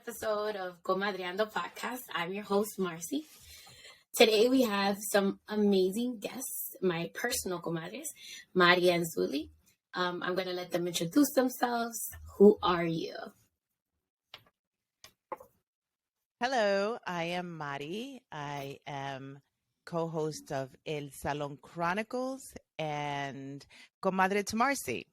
episode of Comadreando podcast. I'm your host, Marcy. Today we have some amazing guests, my personal comadres, Mari and Zuli. I'm going to let them introduce themselves. Who are you? Hello, I am Mari. I am co-host of El Salon Chronicles and Comadre to Marcy.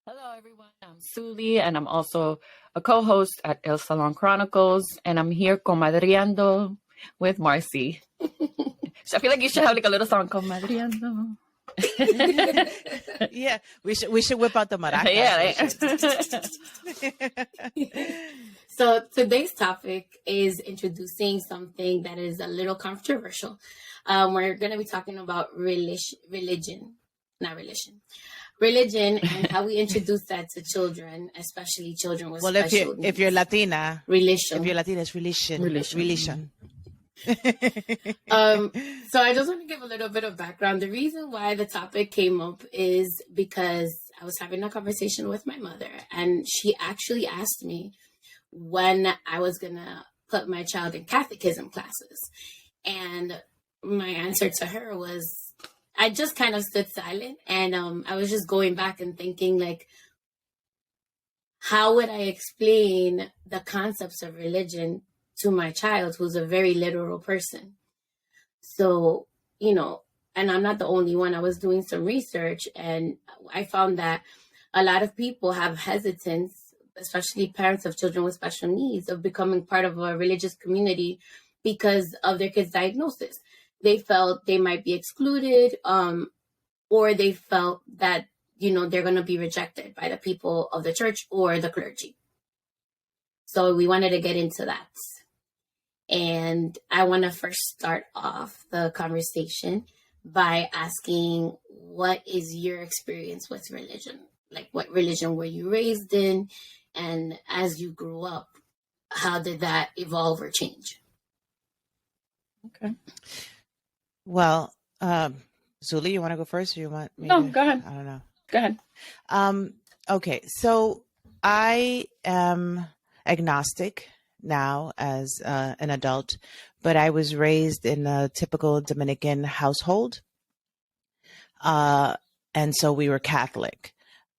Hello, everyone. I'm Zuli, and I'm also a co-host at El Salon Chronicles, and I'm here Comadreando with Marcy. So I feel like you should have like a little song, Comadreando. Yeah, we should whip out the maracas. Yeah. So today's topic is introducing something that is a little controversial. We're going to be talking about religion and how we introduce that to children, especially children with special needs. If you're Latina, religion. If you're Latina, it's religion. So I just want to give a little bit of background. The reason why the topic came up is because I was having a conversation with my mother, and she actually asked me when I was going to put my child in catechism classes. And my answer to her was, I just kind of stood silent, and I was just going back and thinking, like, how would I explain the concepts of religion to my child, who's a very literal person? So, and I'm not the only one. I was doing some research, and I found that a lot of people have hesitance, especially parents of children with special needs, of becoming part of a religious community because of their kid's diagnosis. They felt they might be excluded, or they felt that, they're going to be rejected by the people of the church or the clergy. So we wanted to get into that. And I want to first start off the conversation by asking, what is your experience with religion? Like, what religion were you raised in? And as you grew up, how did that evolve or change? Okay. Well, Zuli, you want to go first, or you want me? No, go ahead. I don't know. Go ahead. Okay, so I am agnostic now as an adult, but I was raised in a typical Dominican household, and so we were Catholic.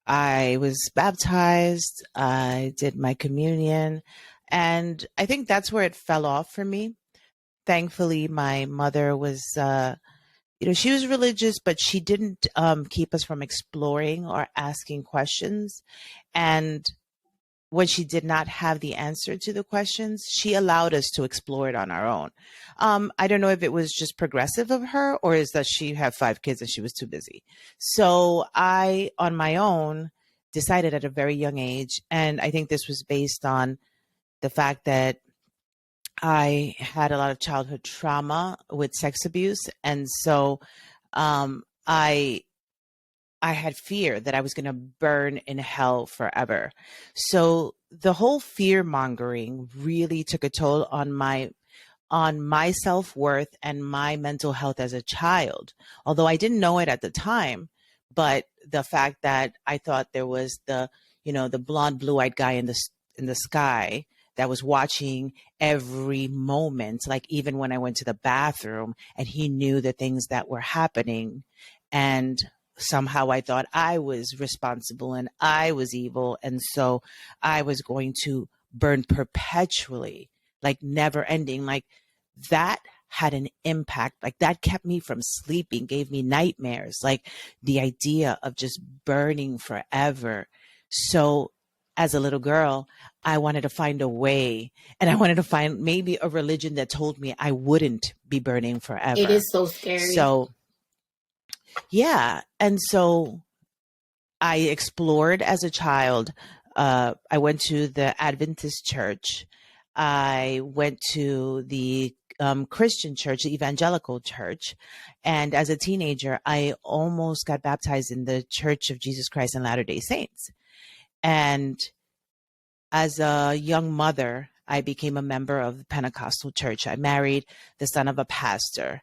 I was baptized. I did my communion, and I think that's where it fell off for me. Thankfully, my mother was, she was religious, but she didn't keep us from exploring or asking questions. And when she did not have the answer to the questions, she allowed us to explore it on our own. I don't know if it was just progressive of her, or is that she had 5 kids and she was too busy. So I, on my own, decided at a very young age, and I think this was based on the fact that I had a lot of childhood trauma with sex abuse. And so I had fear that I was going to burn in hell forever. So the whole fear mongering really took a toll on my self-worth and my mental health as a child. Although I didn't know it at the time, but the fact that I thought there was the blonde, blue-eyed guy in the sky that was watching every moment, like even when I went to the bathroom, and he knew the things that were happening. And somehow I thought I was responsible and I was evil. And so I was going to burn perpetually, like never ending. Like that had an impact. Like that kept me from sleeping, gave me nightmares, like the idea of just burning forever. So as a little girl, I wanted to find a way, and I wanted to find maybe a religion that told me I wouldn't be burning forever. It is so scary. So, yeah. And so I explored as a child. I went to the Adventist church. I went to the Christian church, the evangelical church. And as a teenager, I almost got baptized in the Church of Jesus Christ and Latter-day Saints. And as a young mother, I became a member of the Pentecostal church. I married the son of a pastor,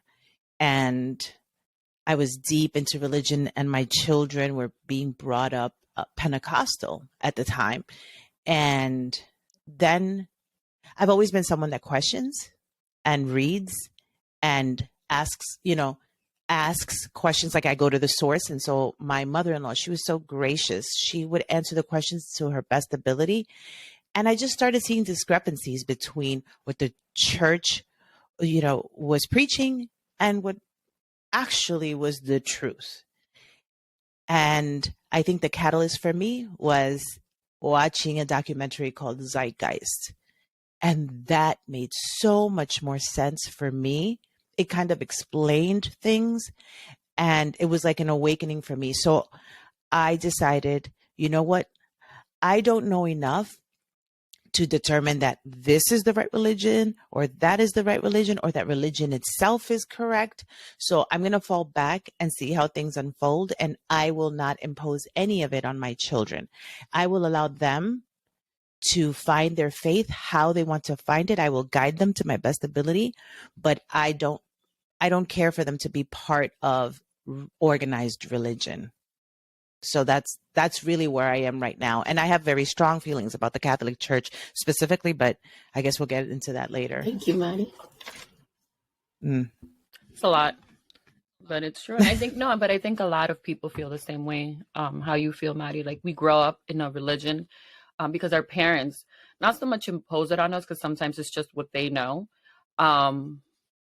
and I was deep into religion, and my children were being brought up Pentecostal at the time. And then I've always been someone that questions and reads and asks questions. Like I go to the source. And so my mother-in-law, she was so gracious. She would answer the questions to her best ability. And I just started seeing discrepancies between what the church, was preaching and what actually was the truth. And I think the catalyst for me was watching a documentary called Zeitgeist. And that made so much more sense for me. It kind of explained things, and it was like an awakening for me. So I decided, you know what? I don't know enough to determine that this is the right religion or that is the right religion or that religion itself is correct. So I'm going to fall back and see how things unfold, and I will not impose any of it on my children. I will allow them to find their faith how they want to find it. I will guide them to my best ability, but I don't care for them to be part of organized religion. So that's really where I am right now. And I have very strong feelings about the Catholic Church specifically, but I guess we'll get into that later. Thank you, Mari. It's a lot, but it's true. I think I think a lot of people feel the same way. How you feel, Mari? Like we grow up in a religion because our parents not so much impose it on us, because sometimes it's just what they know.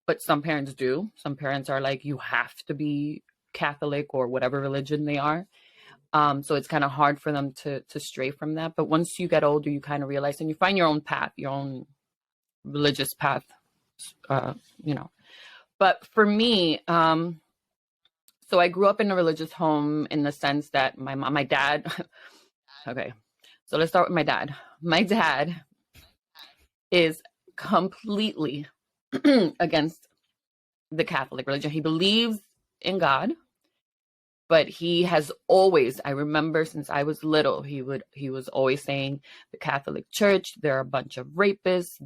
But some parents do. Some parents are like, you have to be Catholic or whatever religion they are. So it's kind of hard for them to stray from that. But once you get older, you kind of realize, and you find your own path, your own religious path, But for me, so I grew up in a religious home in the sense that my dad, okay, so let's start with my dad. My dad is completely against the Catholic religion. He believes in God, but he has always, I remember since I was little, he was always saying the Catholic Church, they're a bunch of rapists,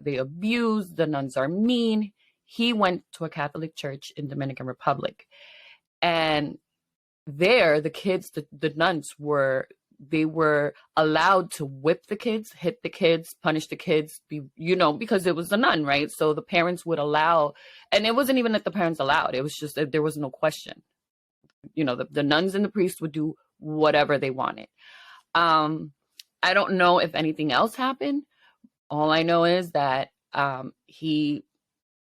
they abuse, the nuns are mean. He went to a Catholic church in Dominican Republic, and there the kids, the nuns were allowed to whip the kids, hit the kids, punish the kids, because it was a nun, right? So the parents would allow, and it wasn't even that the parents allowed, it was just that there was no question. The nuns and the priests would do whatever they wanted. I don't know if anything else happened. All I know is that he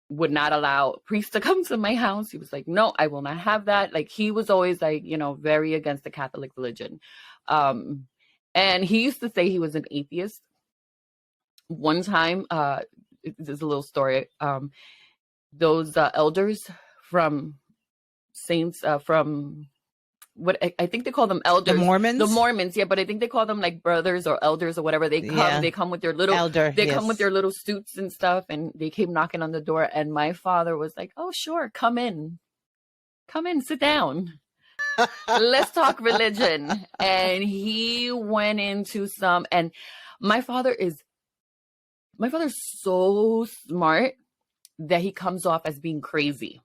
would not allow priests to come to my house. He was like, no, I will not have that. Like, he was always like, very against the Catholic religion. And he used to say he was an atheist. One time, there's a little story. Those elders from saints, from what I think they call them elders. The Mormons, yeah, but I think they call them like brothers or elders or whatever. They come with their little come with their little suits and stuff, and they came knocking on the door, and my father was like, oh sure, come in, sit down. Let's talk religion. And he went into and my father's so smart that he comes off as being crazy.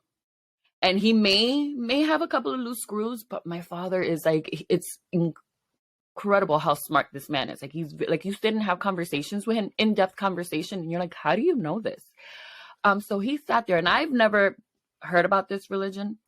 And he may have a couple of loose screws, but my father is like, it's incredible how smart this man is. Like, he's like, you sit and have conversations with him, in-depth conversation, and you're like, how do you know this? So he sat there, and I've never heard about this religion.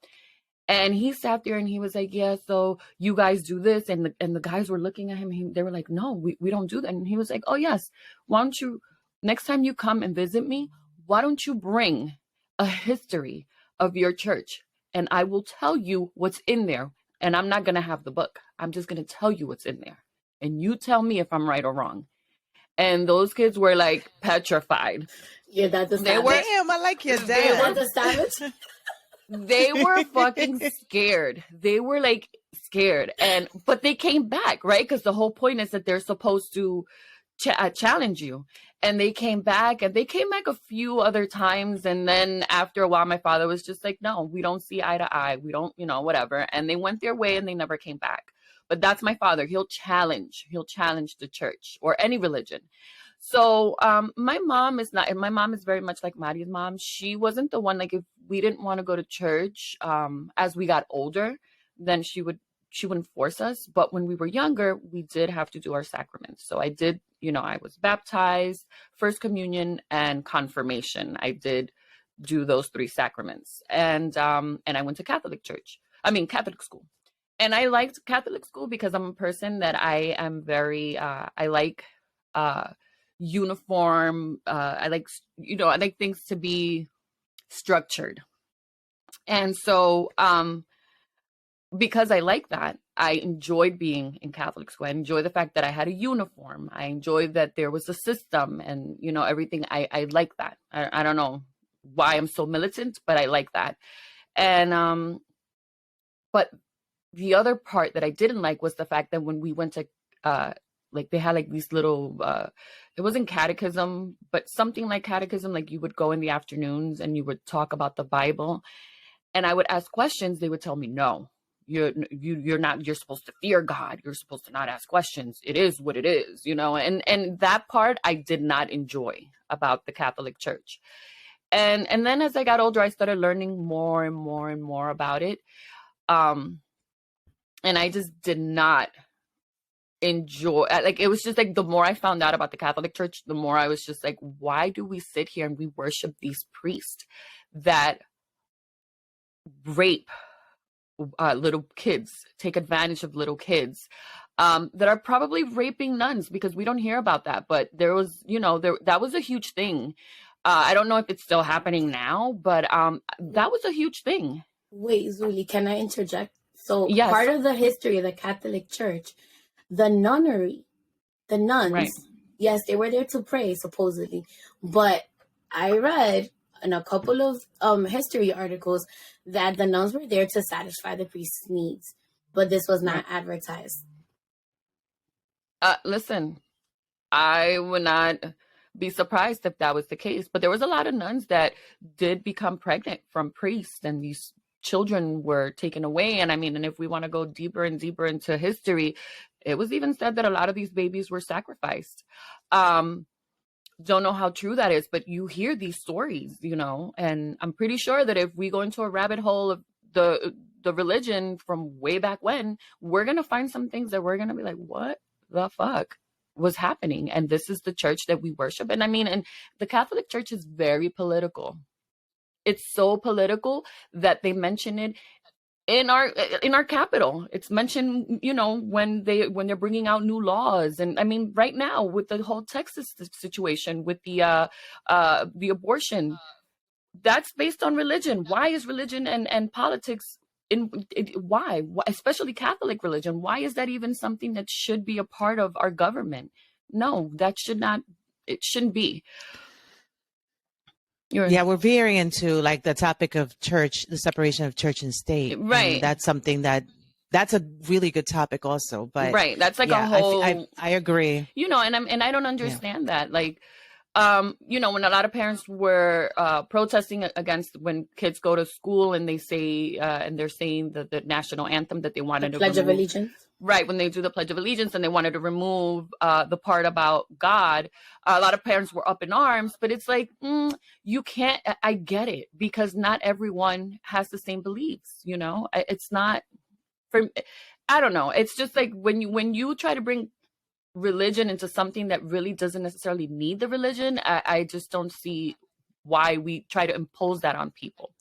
And he sat there and he was like, yeah, so you guys do this. And the guys were looking at him. They were like, no, we don't do that. And he was like, oh yes, why don't you, next time you come and visit me, why don't you bring a history of your church, and I will tell you what's in there. And I'm not going to have the book. I'm just going to tell you what's in there. And you tell me if I'm right or wrong. And those kids were like petrified. Yeah, that's damn, I like your dad. They were the savage. They were fucking scared. They were like scared. But they came back, right? Because the whole point is that they're supposed to challenge you. And they came back, and they came back a few other times. And then after a while, my father was just like, no, we don't see eye to eye. We don't, whatever. And they went their way and they never came back. But that's my father. He'll challenge the church or any religion. So my mom is very much like Mari's mom. She wasn't the one, like, if we didn't want to go to church as we got older, then she would she wouldn't force us. But when we were younger, we did have to do our sacraments. So I did, I was baptized, first communion, and confirmation. I did do those 3 sacraments. And I went to Catholic school. And I liked Catholic school because I'm a person that I am very, I like uniform. I like things to be structured. And so, because I like that, I enjoyed being in Catholic school. I enjoy the fact that I had a uniform. I enjoyed that there was a system and, everything. I like that. I don't know why I'm so militant, but I like that. And, but the other part that I didn't like was the fact that when we went to, they had like these little, it wasn't catechism, but something like catechism, like you would go in the afternoons and you would talk about the Bible. And I would ask questions. They would tell me, no, you're not, you're supposed to fear God. You're supposed to not ask questions. It is what it is, and that part I did not enjoy about the Catholic Church. And then as I got older, I started learning more and more and more about it. And I just did not enjoy, it was just like, the more I found out about the Catholic Church, the more I was just like, why do we sit here and we worship these priests that rape little kids, take advantage of little kids, that are probably raping nuns, because we don't hear about that. But there was, that was a huge thing. I don't know if it's still happening now, but that was a huge thing. Wait, Zuli, can I interject? So yes. Part of the history of the Catholic Church, the nunnery, the nuns, right. Yes, they were there to pray, supposedly. But I read in a couple of history articles that the nuns were there to satisfy the priest's needs. But this was not advertised. Listen, I would not be surprised if that was the case. But there was a lot of nuns that did become pregnant from priests, and these children were taken away. And and if we want to go deeper and deeper into history, it was even said that a lot of these babies were sacrificed. Don't know how true that is, but you hear these stories, and I'm pretty sure that if we go into a rabbit hole of the religion from way back when, we're going to find some things that we're going to be like, what the fuck was happening? And this is the church that we worship. And and the Catholic Church is very political. It's so political that they mention it in our capital. It's mentioned, when they're bringing out new laws. And right now with the whole Texas situation with the abortion, that's based on religion. Why is religion and politics why, especially Catholic religion, why is that even something that should be a part of our government? No, it shouldn't be. Yeah, we're veering into like the topic of church, the separation of church and state. Right. And that's something that's a really good topic also. But right. That's like a whole, I agree. And I don't understand that. Like, when a lot of parents were protesting against when kids go to school and they say, and they're saying the national anthem that they wanted to Pledge of Allegiance. Right, when they do the Pledge of Allegiance and they wanted to remove the part about God, a lot of parents were up in arms. But it's like, you can't. I get it, because not everyone has the same beliefs. It's not for. I don't know. It's just like when you try to bring religion into something that really doesn't necessarily need the religion. I just don't see why we try to impose that on people.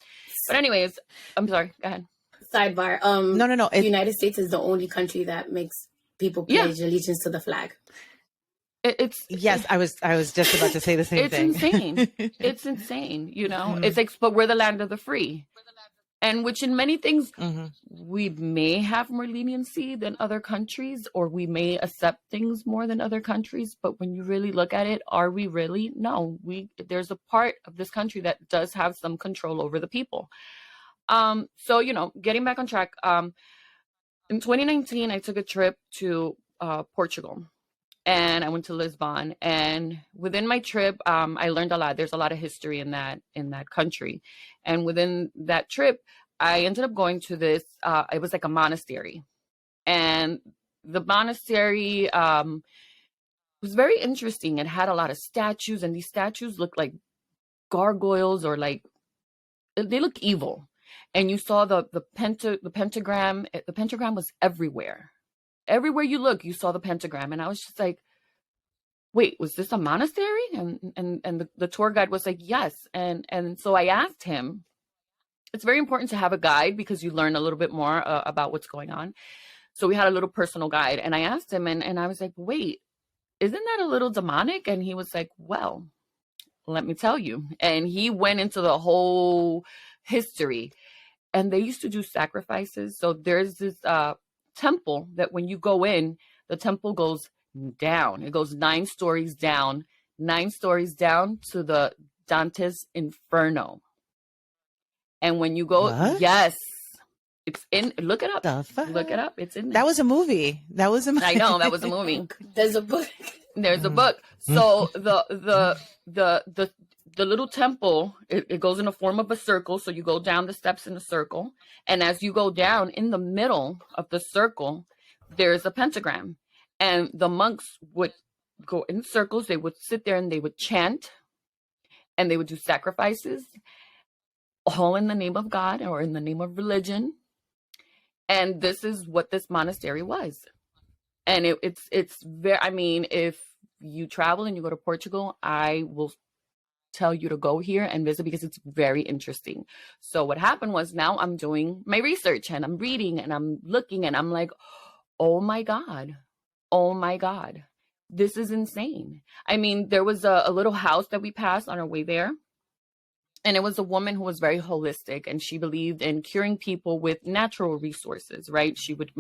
But anyways, I'm sorry. Go ahead. Sidebar. No. The United States is the only country that makes people pledge allegiance to the flag. Yes, I was just about to say the same thing. It's insane. It's insane. It's like, but we're the land of the free, and which in many things we may have more leniency than other countries, or we may accept things more than other countries. But when you really look at it, are we really? No, there's a part of this country that does have some control over the people. So, getting back on track, in 2019, I took a trip to Portugal, and I went to Lisbon. And within my trip, I learned a lot. There's a lot of history in that country. And within that trip, I ended up going to this, it was like a monastery. And the monastery was very interesting. It had a lot of statues, and these statues looked like gargoyles, or like, they look evil. and you saw the pentagram. The pentagram was everywhere. Everywhere you look, you saw the pentagram. And I was just like, wait, was this a monastery? And the tour guide was like, yes. And so I asked him, it's very important to have a guide because you learn a little bit more about what's going on. So we had a little personal guide, and I asked him, and I was like, wait, isn't that a little demonic? And he was like, well, let me tell you. And he went into the whole history, and they used to do sacrifices. So there's this temple that when you go in, the temple goes down. It goes 9 stories down to the Dante's Inferno. And when you go, what? yes, it's in, look it up. The fuck? Look it up. It's in there. That was a movie. That was a movie. I know, that was a movie. There's a book. There's a book. So the little temple, it goes in the form of a circle. So you go down the steps in a circle. And as you go down in the middle of the circle, there's a pentagram. And the monks would go in circles. They would sit there and they would chant, and they would do sacrifices, all in the name of God or in the name of religion. And this is what this monastery was. And it's very, I mean, if you travel and you go to Portugal, I will tell you to go here and visit because it's very interesting. So what happened was, now I'm doing my research and I'm reading and I'm looking and I'm like, oh my God, this is insane. I mean, there was a little house that we passed on our way there. And it was a woman who was very holistic, and she believed in curing people with natural resources, right? She would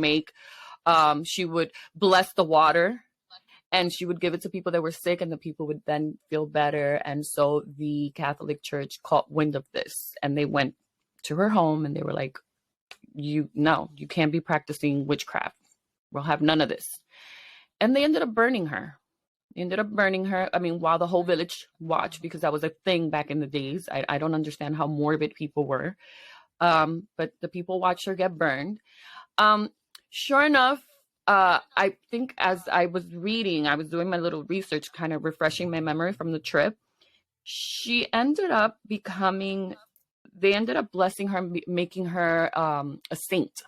she would bless the water, and she would give it to people that were sick, and the people would then feel better. And so the Catholic Church caught wind of this, and they went to her home and they were like, you can't be practicing witchcraft. We'll have none of this. And they ended up burning her. I mean, while the whole village watched, because that was a thing back in the days. I don't understand how morbid people were. But the people watched her get burned. Sure enough, I think as I was reading, I was doing my little research, kind of refreshing my memory from the trip. They ended up blessing her, making her a saint.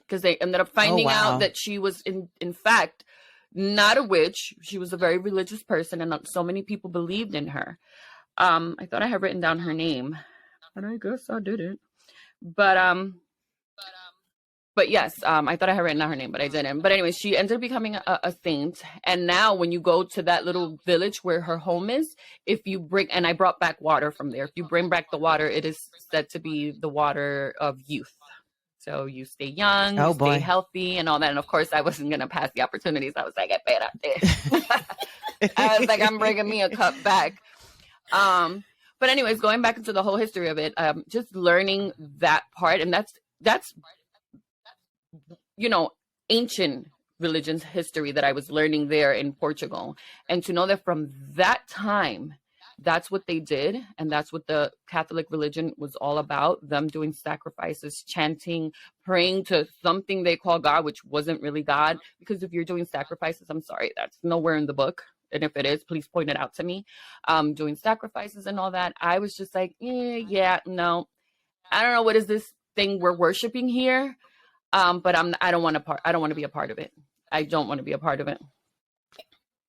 Because they ended up finding out that she was in fact not a witch. She was a very religious person, and so many people believed in her. I thought I had written down her name, but I guess I didn't. But yes, I thought I had written down her name, but I didn't. But anyway, she ended up becoming a saint. And now when you go to that little village where her home is, and I brought back water from there. If you bring back the water, it is said to be the water of youth. So you stay young, stay healthy and all that. And of course, I wasn't going to pass the opportunities. I was like, I was like, I'm bringing me a cup back. But anyways, going back into the whole history of it, just learning that part. And that's ancient religion's history that I was learning there in Portugal. And to know that from that time, that's what they did. And that's what the Catholic religion was all about. Them doing sacrifices, chanting, praying to something they call God, which wasn't really God. Because if you're doing sacrifices, I'm sorry, that's nowhere in the book. And if it is, please point it out to me. Doing sacrifices and all that. I was just like, no, I don't know. What is this thing we're worshiping here? But I don't want to be a part of it. I don't want to be a part of it.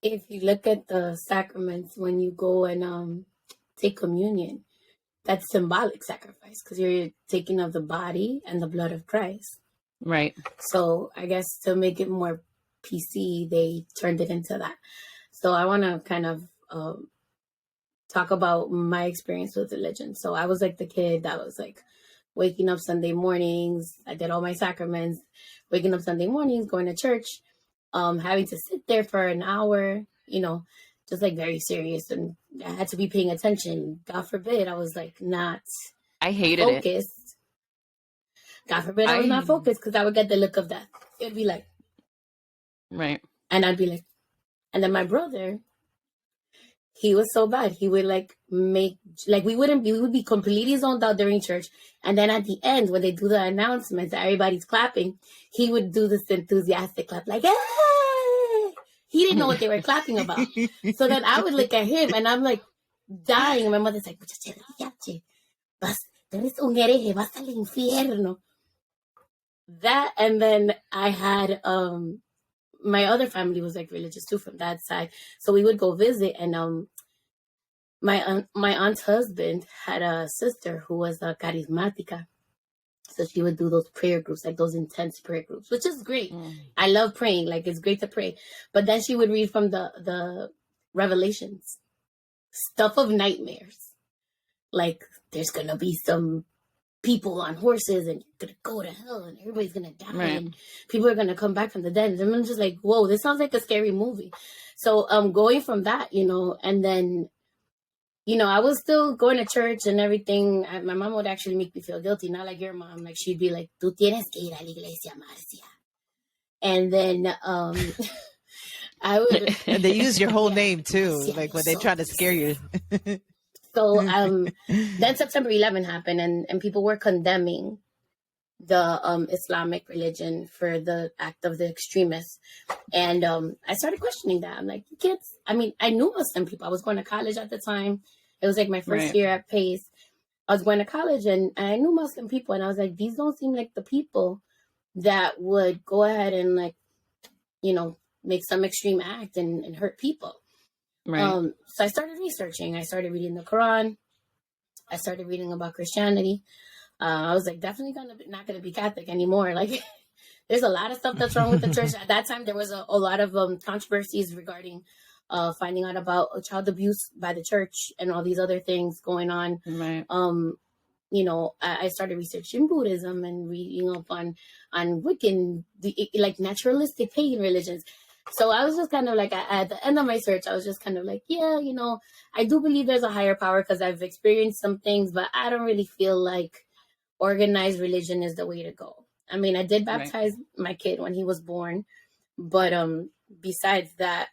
If you look at the sacraments, when you go and take communion, that's symbolic sacrifice because you're taking of the body and the blood of Christ. Right. So I guess to make it more PC, they turned it into that. So I want to kind of talk about my experience with religion. So I was like the kid that was like waking up Sunday mornings. I did all my sacraments, waking up Sunday mornings, going to church. Having to sit there for an hour, just like very serious. And I had to be paying attention. God forbid I was like not I hated focused. It. God forbid I was not focused because I would get the look of death. It'd be like. Right. And I'd be like, and then my brother, he was so bad. He would we would be completely zoned out during church. And then at the end, when they do the announcements, everybody's clapping, he would do this enthusiastic clap, like, hey! He didn't know what they were clapping about. So then I would look at him and I'm like dying. And my mother's like, but eres un hereje, vas al infierno. That, and then I had my other family was like religious too from that side, so we would go visit, and my aunt's husband had a sister who was a carismática, so she would do those prayer groups, like those intense prayer groups, which is great. I love praying, like it's great to pray, but then she would read from the Revelations, stuff of nightmares, like there's gonna be some people on horses and you're gonna go to hell and everybody's gonna die, right, and people are gonna come back from the dead. And I'm just like, whoa, this sounds like a scary movie. So going from that, and then I was still going to church and everything. My mom would actually make me feel guilty, not like your mom. Like she'd be like, "Tú tienes que ir a la iglesia, Marcia." And then I would. And they use your whole name too, like when they try to scare you. So then September 11 happened, and people were condemning the Islamic religion for the act of the extremists. And I started questioning that. I'm like, kids, I mean, I knew Muslim people. I was going to college at the time. It was like my first year at Pace. I was going to college, and I knew Muslim people. And I was like, these don't seem like the people that would go ahead and make some extreme act and hurt people. Right. So I started researching. I started reading the Quran. I started reading about Christianity. I was like, definitely not gonna be Catholic anymore. Like, there's a lot of stuff that's wrong with the church. At that time, there was a lot of controversies regarding finding out about child abuse by the church and all these other things going on. Right. I started researching Buddhism and reading up on Wiccan, like naturalistic pagan religions. So I was just kind of like, at the end of my search, I was just kind of like, yeah, I do believe there's a higher power because I've experienced some things, but I don't really feel like organized religion is the way to go. I mean, I did baptize my kid when he was born, but besides that,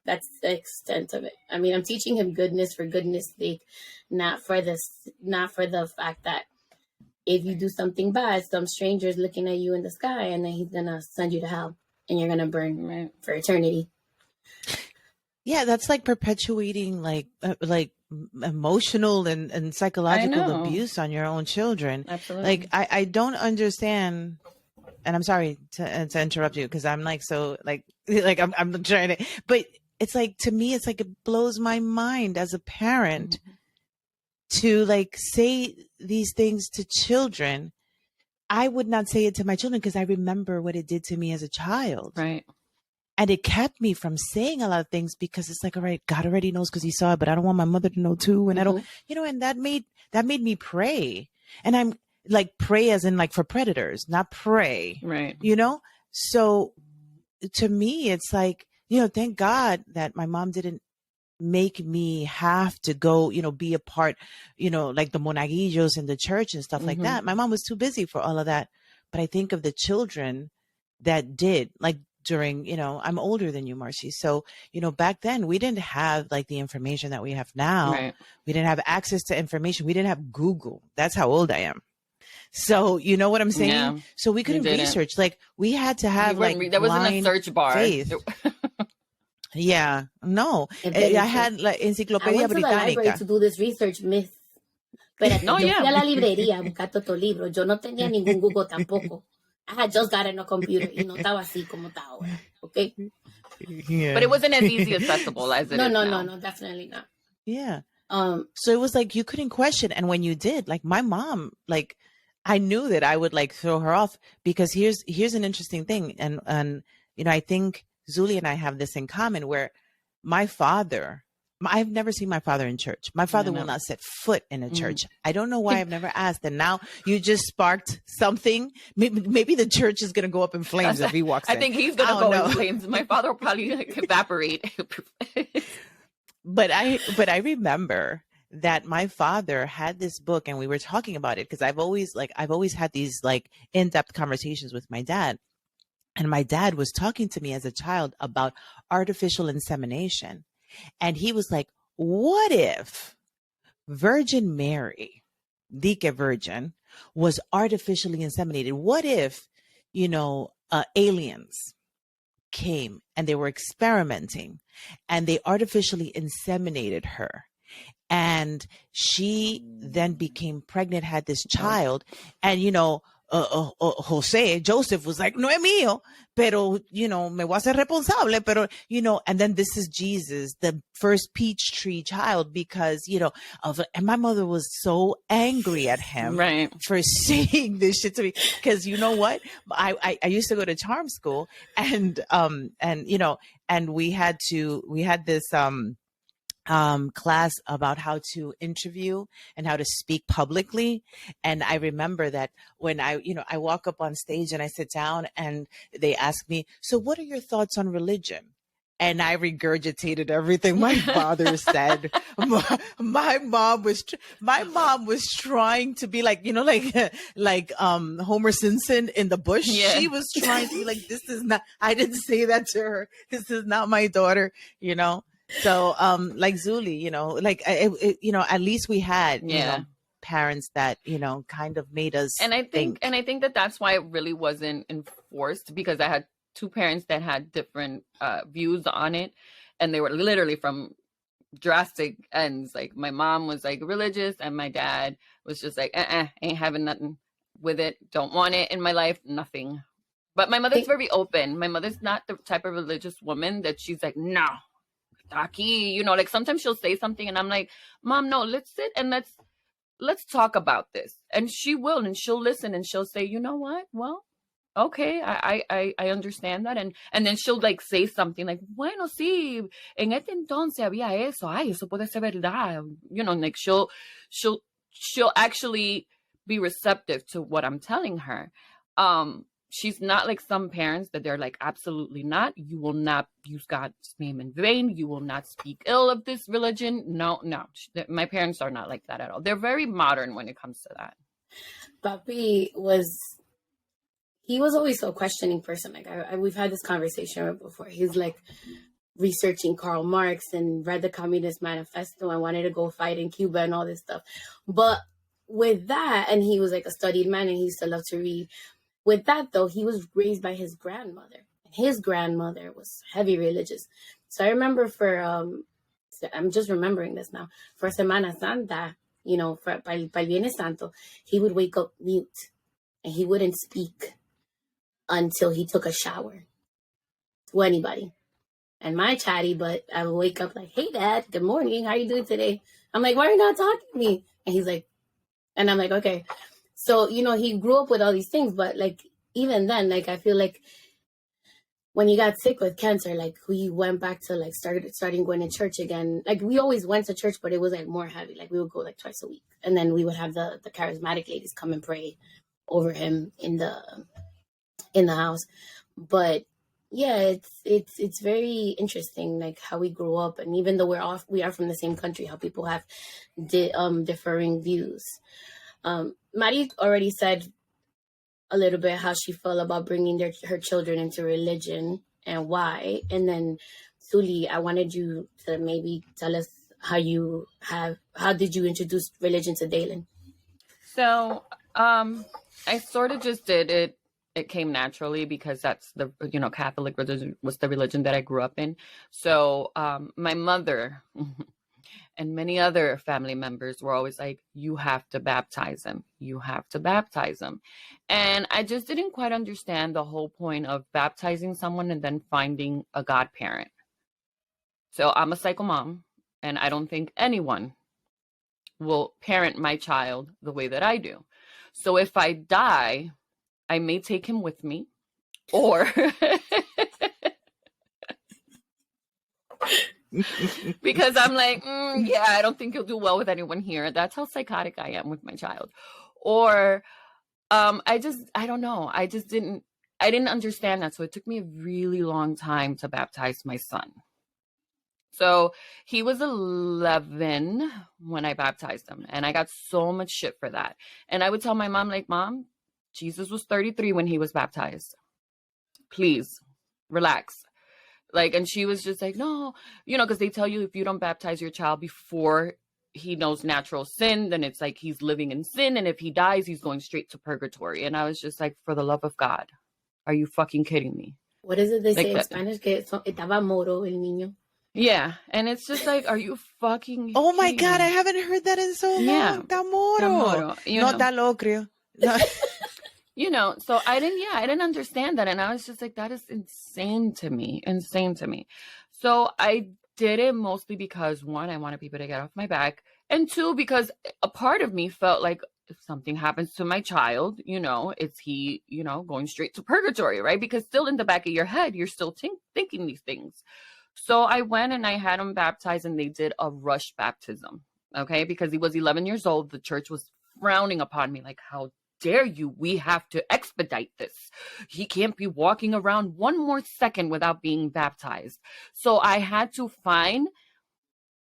that's the extent of it. I mean, I'm teaching him goodness for goodness sake, not for the fact that if you do something bad, some stranger's looking at you in the sky and then he's gonna send you to hell. And you're going to burn for eternity. Yeah, that's like perpetuating like emotional and psychological abuse on your own children. Absolutely. Like, I don't understand. And I'm sorry to interrupt you because I'm like, so like I'm trying to, but it's like, to me, it's like, it blows my mind as a parent to like say these things to children. I would not say it to my children because I remember what it did to me as a child. Right. And it kept me from saying a lot of things because it's like, all right, God already knows because he saw it, but I don't want my mother to know too. And I don't, and that made me pray. And I'm like, pray as in like for predators, not pray. Right. So to me, it's like, thank God that my mom didn't make me have to go, be a part, like the monaguillos in the church and stuff like that. My mom was too busy for all of that. But I think of the children that did, like during, I'm older than you, Marcy. So, back then we didn't have like the information that we have now. Right. We didn't have access to information. We didn't have Google. That's how old I am. So, you know what I'm saying? Yeah, so we couldn't research. Like, we had to have there wasn't a search bar. Faith. Yeah, no. I had like Encyclopedia Británica. I went to the library to do this research, miss. Pero yo fui a la librería a buscar todo libro. Yo no tenía ningún Google tampoco. I had just got a computer y no estaba así como está ahora. Okay? Yeah. But it wasn't as easy accessible as it is now. No, definitely not. Yeah. So it was like you couldn't question. And when you did, like my mom, like I knew that I would like throw her off because here's an interesting thing. And I think Zuli and I have this in common where my father, I've never seen my father in church. My father will not set foot in a church. I don't know why I've never asked. And now you just sparked something. Maybe the church is going to go up in flames if he walks in. I think he's going to go in flames. My father will probably evaporate. But I remember that my father had this book and we were talking about it because I've always had these like in-depth conversations with my dad. And my dad was talking to me as a child about artificial insemination. And he was like, what if Virgin Mary, Dike Virgin, was artificially inseminated? What if, aliens came and they were experimenting and they artificially inseminated her? And she then became pregnant, had this child, and Joseph was like, no es mío, pero, me voy a ser responsable, pero, and then this is Jesus, the first peach tree child, because, and my mother was so angry at him for saying this shit to me. Cause you know what? I used to go to charm school, and we had this, class about how to interview and how to speak publicly. And I remember that when I walk up on stage and I sit down and they ask me, so what are your thoughts on religion? And I regurgitated everything my father said. My mom was trying to be like, like Homer Simpson in the bush. Yeah. She was trying to be like, this is not, I didn't say that to her. This is not my daughter, So, like Zuli, at least we had, parents that, kind of made us and I think that that's why it really wasn't enforced, because I had two parents that had different views on it, and they were literally from drastic ends. Like my mom was like religious, and my dad was just like, ain't having nothing with it. Don't want it in my life. Nothing. But my mother's very open. My mother's not the type of religious woman that she's like, no. Taki, like sometimes she'll say something and I'm like, Mom, no, let's sit and let's talk about this. And she will, and she'll listen, and she'll say, you know what? Well, okay, I understand that. And then she'll like say something like, bueno, sí, en este entonces había eso. Ay, eso puede ser verdad. Like she'll actually be receptive to what I'm telling her. She's not like some parents that they're like, absolutely not. You will not use God's name in vain. You will not speak ill of this religion. No. My parents are not like that at all. They're very modern when it comes to that. Papi he was always so questioning person. Like we've had this conversation before. He's like researching Karl Marx and read the Communist Manifesto and wanted to go fight in Cuba and all this stuff. But with that, and he was like a studied man and he used to love to read. With that, though, he was raised by his grandmother. And his grandmother was heavy religious. So I remember I'm just remembering this now, for Semana Santa, for Pal Viernes Santo, he would wake up mute and he wouldn't speak until he took a shower to anybody. And my chatty, but I would wake up like, hey, Dad, good morning. How are you doing today? I'm like, why are you not talking to me? And he's like, and I'm like, okay. So, he grew up with all these things, but like, even then, like, I feel like when he got sick with cancer, like we went back to like starting going to church again. Like we always went to church, but it was like more heavy. Like we would go like twice a week. And then we would have the charismatic ladies come and pray over him in the house. But yeah, it's very interesting, like how we grew up. And even though we are from the same country, how people have differing views. Mari already said a little bit how she felt about bringing her children into religion and why. And then Zuli, I wanted you to maybe tell us how did you introduce religion to Dalen? So I sort of just did it. It came naturally because that's the Catholic religion was the religion that I grew up in. So my mother and many other family members were always like, you have to baptize him. You have to baptize him. And I just didn't quite understand the whole point of baptizing someone and then finding a godparent. So I'm a psycho mom, and I don't think anyone will parent my child the way that I do. So if I die, I may take him with me, or because I'm like, yeah, I don't think he'll do well with anyone here. That's how psychotic I am with my child. Or I don't know. I didn't understand that. So it took me a really long time to baptize my son. So he was 11 when I baptized him, and I got so much shit for that. And I would tell my mom, like, Mom, Jesus was 33 when he was baptized. Please relax. Like, and she was just like, no, because they tell you if you don't baptize your child before he knows natural sin, then it's like he's living in sin. And if he dies, he's going straight to purgatory. And I was just like, for the love of God, are you fucking kidding me? What is it they say in Spanish? Que estaba moro el niño. Yeah. And it's just like, are you fucking Oh my kidding God, me? I haven't heard that in so Yeah. long. Tamoro. Tamoro, you No know. talocrio. No. You know, so I didn't understand that. And I was just like, that is insane to me. Insane to me. So I did it mostly because, one, I wanted people to get off my back. And two, because a part of me felt like if something happens to my child, you know, is he, you know, going straight to purgatory, right? Because still in the back of your head, you're still thinking these things. So I went and I had him baptized, and they did a rush baptism, okay? Because he was 11 years old. The church was frowning upon me, like, how dare you? We have to expedite this. He can't be walking around one more second without being baptized. So I had to find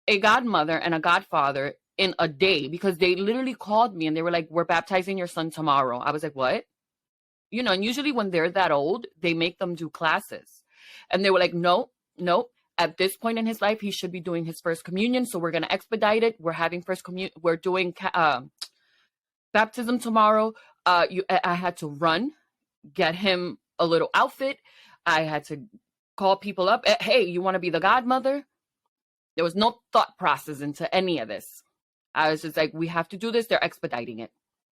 a godmother and a godfather in a day, because they literally called me and they were like, we're baptizing your son tomorrow. I was like, what? You know, and usually when they're that old, they make them do classes. And they were like, no. At this point in his life, he should be doing his first communion. So we're going to expedite it. We're having first communion. We're doing baptism tomorrow. I had to run, get him a little outfit. I had to call people up. Hey, you want to be the godmother? There was no thought process into any of this. I was just like, we have to do this. They're expediting it.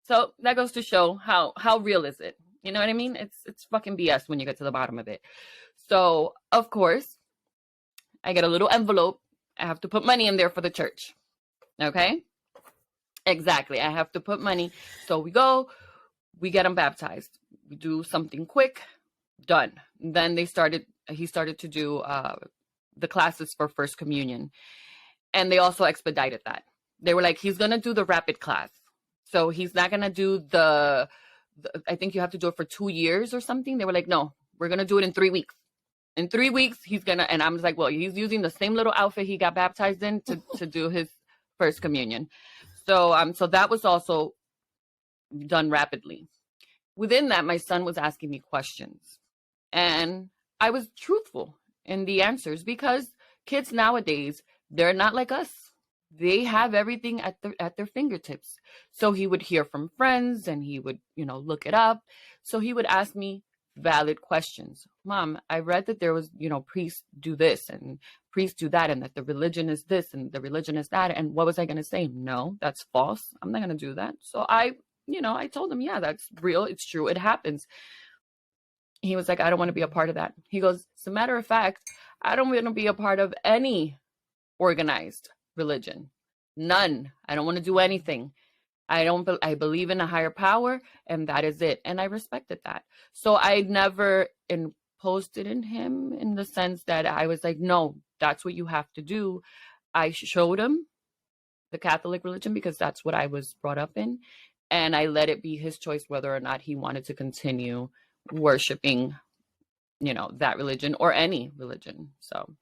So that goes to show how real is it? You know what I mean? It's fucking BS when you get to the bottom of it. So, of course, I get a little envelope. I have to put money in there for the church. Okay? Exactly. I have to put money. So we go, we get him baptized. We do something quick, done. Then he started to do the classes for first communion. And they also expedited that. They were like, he's going to do the rapid class. So he's not going to do the, I think you have to do it for 2 years or something. They were like, no, we're going to do it in 3 weeks. In 3 weeks, he's going to, and I'm just like, well, he's using the same little outfit he got baptized in to do his first communion. So that was also done rapidly. Within that, my son was asking me questions, and I was truthful in the answers, because kids nowadays, they're not like us. They have everything at their fingertips. So he would hear from friends, and he would, you know, look it up. So he would ask me valid questions. Mom, I read that there was, you know, priests do this and priests do that, and that the religion is this and the religion is that. And what was I going to say? No, that's false. I'm not going to do that. So I told him, yeah, that's real. It's true. It happens. He was like, I don't want to be a part of that. He goes, as a matter of fact, I don't want to be a part of any organized religion. None. I don't want to do anything. I believe in a higher power, and that is it. And I respected that. So I never imposed it in him in the sense that I was like, no, that's what you have to do. I showed him the Catholic religion because that's what I was brought up in. And I let it be his choice whether or not he wanted to continue worshiping, you know, that religion or any religion. So,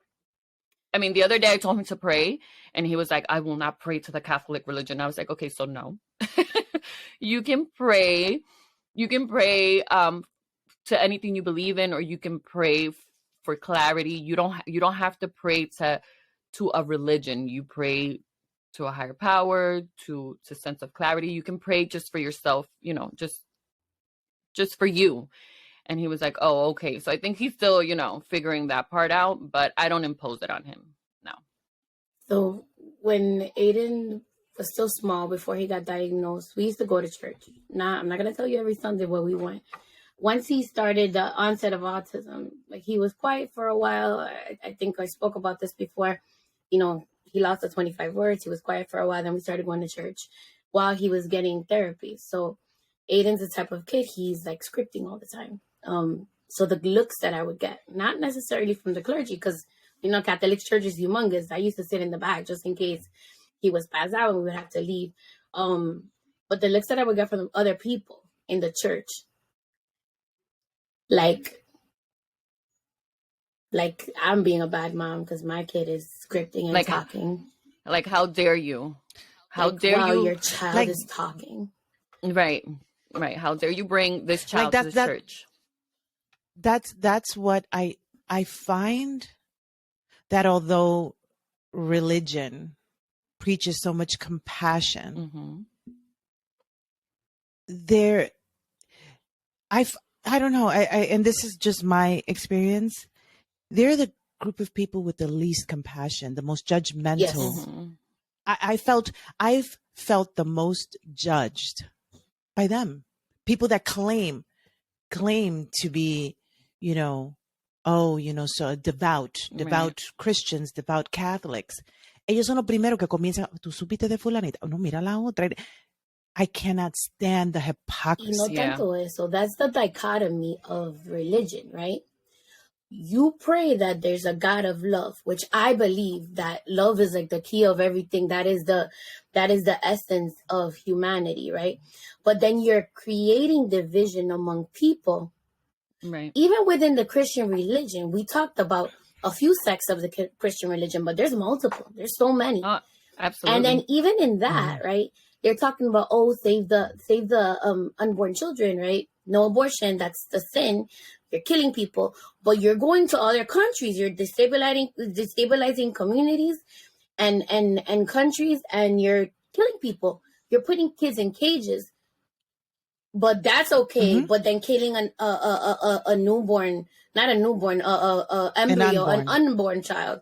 I mean, the other day I told him to pray, and he was like, I will not pray to the Catholic religion. I was like, okay, so no. You can pray. You can pray to anything you believe in, or you can pray for clarity. You don't have to pray to a religion. You pray to a higher power, to sense of clarity. You can pray just for yourself, you know, just for you. And he was like, oh, okay. So I think he's still, you know, figuring that part out, but I don't impose it on him. No. So when Aiden was still small, before he got diagnosed, we used to go to church. Now, I'm not going to tell you every Sunday where we went. Once he started the onset of autism, like, he was quiet for a while. I think I spoke about this before. You know, he lost the 25 words. He was quiet for a while. Then we started going to church while he was getting therapy. So Aiden's the type of kid, he's like scripting all the time. So the looks that I would get, not necessarily from the clergy, because, you know, Catholic church is humongous. I used to sit in the back just in case he was passed out and we would have to leave. But the looks that I would get from other people in the church, like I'm being a bad mom because my kid is scripting and talking. Like, how dare you? How like, dare you? Your child is talking. Right. How dare you bring this child to the church? That's what I find, that although religion preaches so much compassion, I don't know. I and this is just my experience. They're the group of people with the least compassion, the most judgmental. Yes. Mm-hmm. I've felt the most judged by them. People that claim to be, so devout Right. Christians, devout Catholics. Ellos son los primeros que comienzan, tú supiste de fulanita, no, mira la otra. I cannot stand the Y hypocrisy. no tanto eso. That's the dichotomy of religion, right? You pray that there's a God of love, which I believe that love is like the key of everything. That is the essence of humanity, right? But then you're creating division among people. Right. Even within the Christian religion, we talked about a few sects of the Christian religion, but there's multiple. There's so many. Oh, absolutely. And then even in that, right, they're talking about, save the unborn children, right? No abortion, that's the sin. You're killing people, but you're going to other countries. You're destabilizing communities and countries, and you're killing people. You're putting kids in cages, but that's okay. Mm-hmm. But then killing a newborn, not a newborn, embryo, an unborn child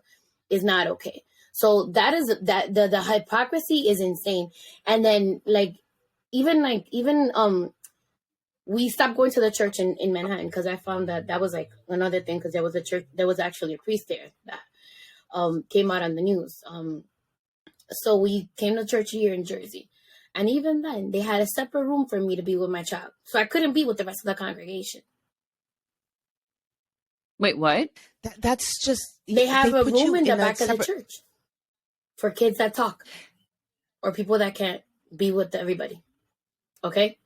is not okay. So that is the hypocrisy is insane. And then even we stopped going to the church in Manhattan because I found that was like another thing, because there was a church, there was actually a priest there that came out on the news. So we came to church here in Jersey. And even then, they had a separate room for me to be with my child. So I couldn't be with the rest of the congregation. Wait, what? That's just... They have a room in the back of the church for kids that talk or people that can't be with everybody. Okay?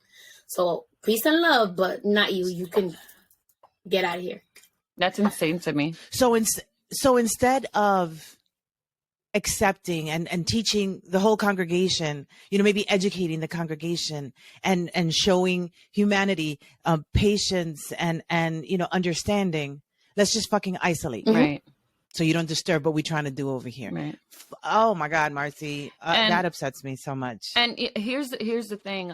So peace and love, but not you. You can get out of here. That's insane to me. So instead of accepting and teaching the whole congregation, maybe educating the congregation and showing humanity, patience and understanding, let's just fucking isolate. Right. So you don't disturb what we're trying to do over here. Right. Oh my God, Marcy, that upsets me so much. And here's the thing.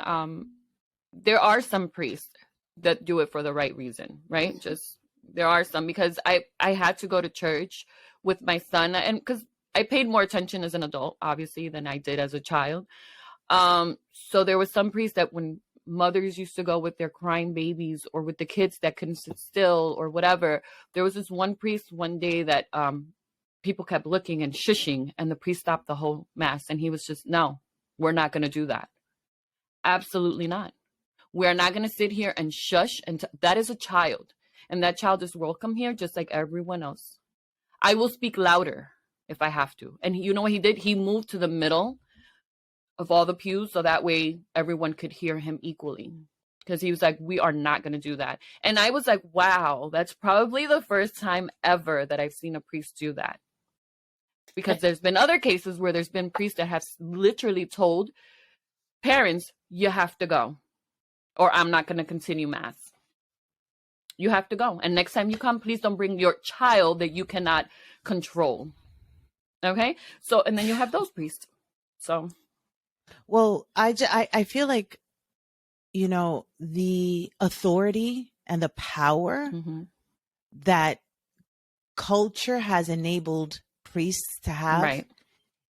There are some priests that do it for the right reason, right? Just there are some, because I had to go to church with my son, and because I paid more attention as an adult, obviously, than I did as a child. So there was some priests that when mothers used to go with their crying babies or with the kids that couldn't sit still or whatever, there was this one priest one day that people kept looking and shushing, and the priest stopped the whole mass, and he was just, no, we're not going to do that. Absolutely not. We're not going to sit here and shush. And that is a child, and that child is welcome here just like everyone else. I will speak louder if I have to. And you know what he did? He moved to the middle of all the pews so that way everyone could hear him equally, because he was like, we are not going to do that. And I was like, wow, that's probably the first time ever that I've seen a priest do that, because there's been other cases where there's been priests that have literally told parents, you have to go, or I'm not going to continue mass. You have to go. And next time you come, please don't bring your child that you cannot control. Okay? So, and then you have those priests. So. Well, I feel like, the authority and the power that culture has enabled priests to have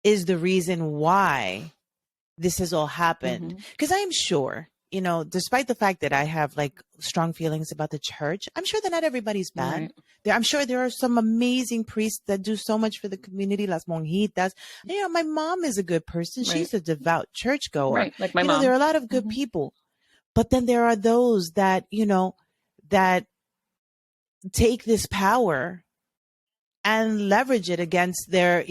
is the reason why this has all happened. Because I am sure, despite the fact that I have like strong feelings about the church, I'm sure that not everybody's bad. I'm sure there are some amazing priests that do so much for the community, las monjitas. My mom is a good person. She's a devout churchgoer. Right, like my mom. There are a lot of good people. But then there are those that, that take this power and leverage it against their,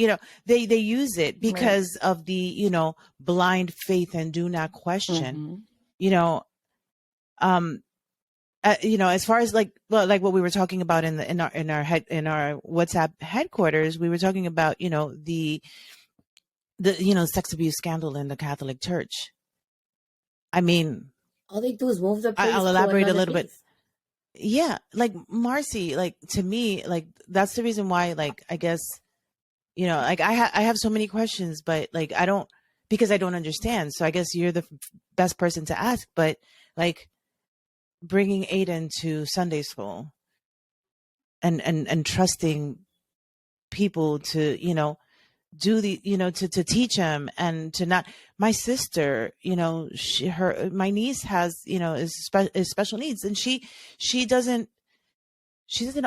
they use it because of the, blind faith and do not question. As far as like what we were talking about in our WhatsApp headquarters, we were talking about, the sex abuse scandal in the Catholic Church. I mean, all they do is move the I'll elaborate a little piece. bit. Yeah. Like Marcy, like to me, like that's the reason why, like, I guess, like I have so many questions, but like, because I don't understand. So I guess you're the best person to ask, but like bringing Aiden to Sunday school and trusting people to, do to teach him and to not. My sister, my niece has, is special needs, and she doesn't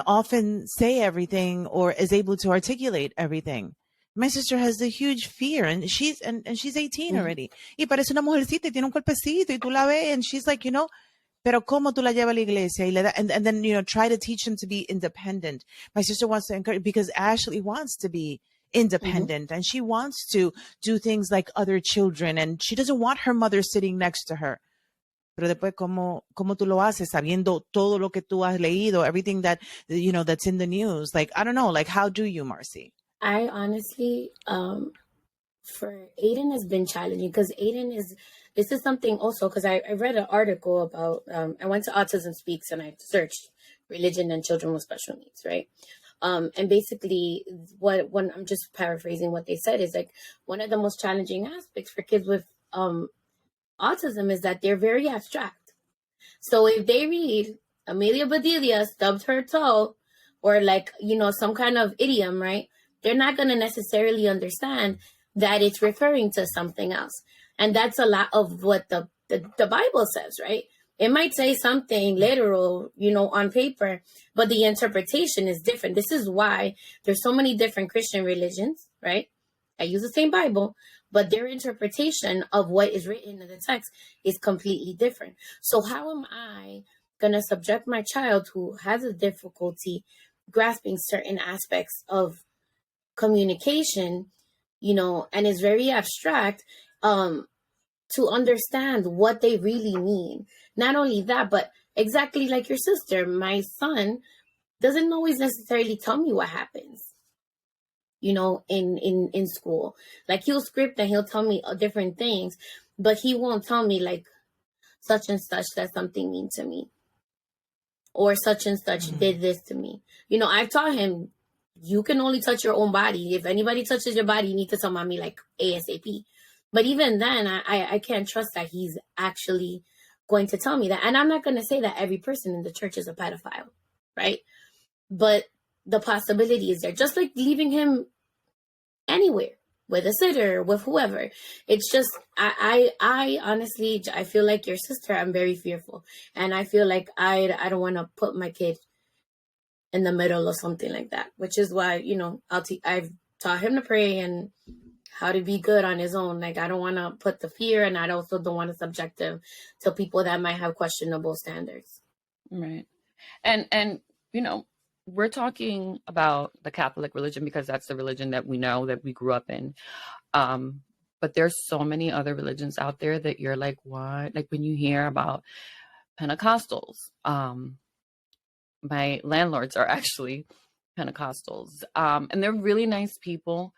often say everything or is able to articulate everything. My sister has a huge fear, and she's 18 already. Y parece una mujercita y tiene un cuerpecito y tú la ves, and she's like, pero cómo tú la llevas a la iglesia y le da, and then try to teach him to be independent. My sister wants to encourage, because Ashley wants to be independent, and she wants to do things like other children, and she doesn't want her mother sitting next to her. Pero después, ¿cómo tú lo haces sabiendo todo lo que tú has leído, everything that, that's in the news? Like, I don't know, like, how do you, Marcy? I honestly, for Aiden has been challenging, because this is something also, because I read an article about, I went to Autism Speaks and I searched religion and children with special needs, right? And basically when I'm just paraphrasing what they said, is like, one of the most challenging aspects for kids with autism is that they're very abstract. So if they read Amelia Bedelia stubbed her toe, or like, some kind of idiom, right? They're not going to necessarily understand that it's referring to something else. And that's a lot of what the Bible says, right? It might say something literal, on paper, but the interpretation is different. This is why there's so many different Christian religions, right? I use the same Bible, but their interpretation of what is written in the text is completely different. So how am I going to subject my child who has a difficulty grasping certain aspects of communication, and is very abstract, to understand what they really mean? Not only that, but exactly like your sister, my son doesn't always necessarily tell me what happens, in school. Like, he'll script and he'll tell me different things, but he won't tell me like such and such said something mean to me, or such and such did this to me. I've taught him, you can only touch your own body. If anybody touches your body, you need to tell mommy like ASAP. But even then, I can't trust that he's actually going to tell me that. And I'm not going to say that every person in the church is a pedophile, right? But the possibility is there. Just like leaving him anywhere, with a sitter, with whoever. It's just, I honestly, I feel like your sister, I'm very fearful. And I feel like I don't want to put my kid in the middle of something like that, which is why, I've taught him to pray and how to be good on his own. Like, I don't want to put the fear, and I also don't want to subject him to people that might have questionable standards. Right. And we're talking about the Catholic religion because that's the religion that we know, that we grew up in. But there's so many other religions out there that you're like, what? Like, when you hear about Pentecostals, my landlords are actually Pentecostals, and they're really nice people,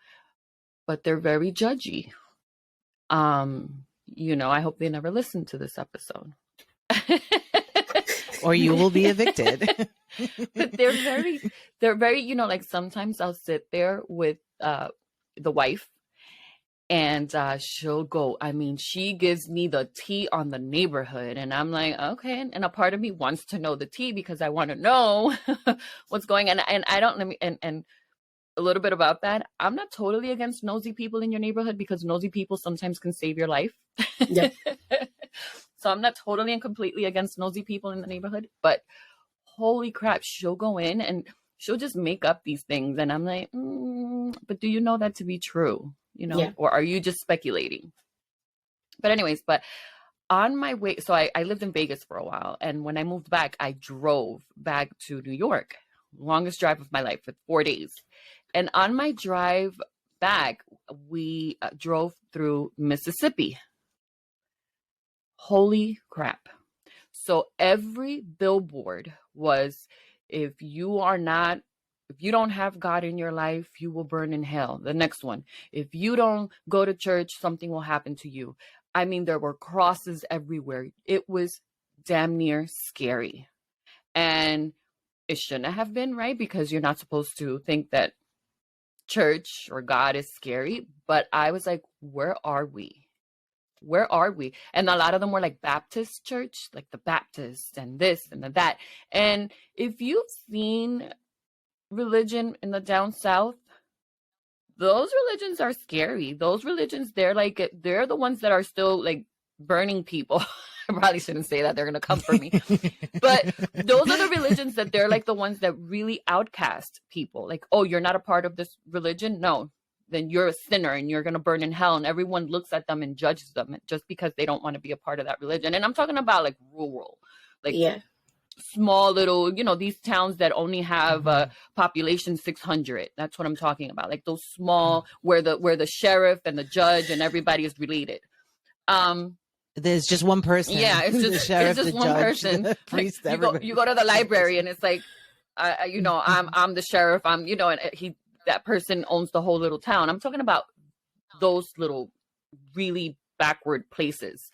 but they're very judgy. I hope they never listen to this episode. Or you will be evicted. But they're very, like, sometimes I'll sit there with the wife, and she'll go, she gives me the tea on the neighborhood, and I'm like, okay. And a part of me wants to know the tea because I want to know what's going on. And I don't, and a little bit about that. I'm not totally against nosy people in your neighborhood, because nosy people sometimes can save your life. Yep. So I'm not totally and completely against nosy people in the neighborhood, but holy crap, she'll go in and she'll just make up these things. And I'm like, but do you know that to be true? Yeah. Or are you just speculating? But anyways, on my way, so I lived in Vegas for a while. And when I moved back, I drove back to New York, longest drive of my life, for 4 days. And on my drive back, we drove through Mississippi. Holy crap. So every billboard was, if you don't have God in your life, you will burn in hell. The next one, if you don't go to church, something will happen to you. There were crosses everywhere. It was damn near scary. And it shouldn't have been, right? Because you're not supposed to think that church or God is scary. But I was like, where are we? Where are we? And a lot of them were like Baptist church, like the Baptist and this and that. And if you've seen religion in the down south, those religions are scary. Those religions, they're the ones that are still like burning people. I probably shouldn't say that. They're going to come for me. But those are the religions that they're like the ones that really outcast people. Like, oh, you're not a part of this religion? No, then you're a sinner and you're going to burn in hell. And everyone looks at them and judges them just because they don't want to be a part of that religion. And I'm talking about like rural, like small little, these towns that only have a population 600. That's what I'm talking about. Like those small where the sheriff and the judge and everybody is related. There's just one person. Yeah, it's just, the sheriff, it's just the one judge, person. The priest, like, you go to the library and it's like, I'm the sheriff. And that person owns the whole little town. I'm talking about those little really backward places.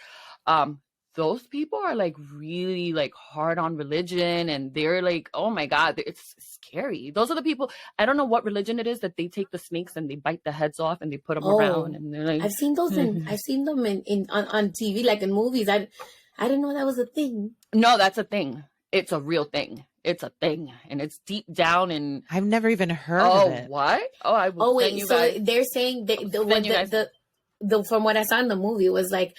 Those people are like really like hard on religion, and they're like, oh my God, it's scary. Those are the people. I don't know what religion it is that they take the snakes and they bite the heads off and they put them around, and they're like, I've seen those I've seen them on TV, like in movies. I didn't know that was a thing. No, that's a thing. It's a real thing. It's a thing, and it's deep down. And I've never even heard of it. What? Oh, I will. Oh wait, so they're saying from what I saw in the movie, it was like